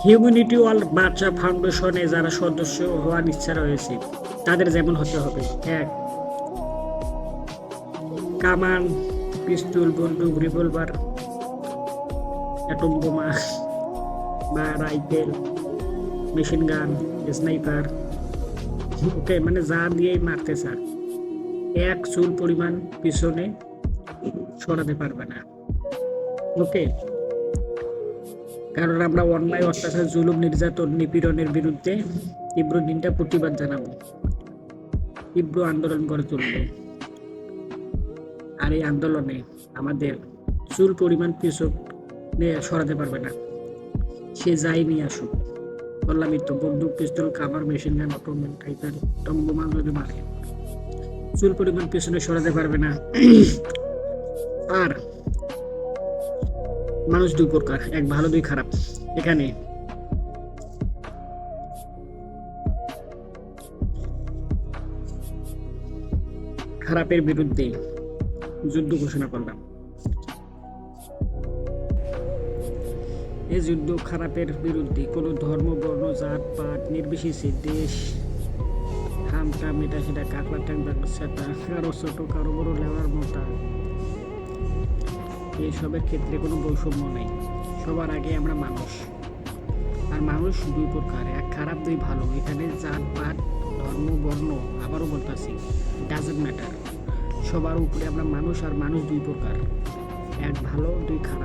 Humanity world বাচ্চা ফাউন্ডেশনে যারা সদস্য হওয়ার ইচ্ছা রয়েছে তাদের যেমন হতে হবে: 1. কামান, পিস্তল, বন্দুক, রিভলভার, অ্যাটম বোমা বা রাইফেল, মেশিন গান, স্নাইপার। ওকে, মানে যা দিয়েই মারতে চান, এক চুল পরিমাণ পিছনে সরাতে পারবে না। ওকে, কারণ আমরা অন্যায়, অত্যাচার, জুলুম, নির্যাতন, নিপীড়নের বিরুদ্ধে তীব্র নিন্দা প্রতিবাদ জানাবো, তীব্র আন্দোলন গড়ে তুলবো। আর এই আন্দোলনে আমাদের চুল পরিমাণ পিছনে সরাতে পারবে না, সে যাই নিয়ে আসুক। বললামই তো, বন্দুক, পিস্তল, কামার, মেশিন গান, অটোমেন, টাইপের টম্বোমা যদি মারে, চুল পরিমাণ পিছনে সরাতে পারবে না। আর মানুষ দুই প্রকার, এক ভালো, দুই খারাপ। এখানে খারাপের বিরুদ্ধে যুদ্ধ ঘোষণা করলাম। এই যুদ্ধ খারাপের বিরুদ্ধে কোনো ধর্ম, বর্ণ, জাত পাত নির্বিশেষে, দেশ হামটাম, এটা সেটা, কাকড়া ট্যাং, সেটা, কারো ছোট কারো বড়, লেওয়ার মোটা, এইসবের ক্ষেত্রে কোনো বৈষম্য নেই। সবার আগে আমরা মানুষ, আর মানুষ দুই প্রকার, এক খারাপ, দুই ভালো। এখানে জাত পাত, ধর্ম, বর্ণ, আবারও বলতেছি, ডাজেন্ট ম্যাটার। সবার উপরে আমরা মানুষ, আর মানুষ দুই প্রকার, এক ভালো, দুই খারাপ।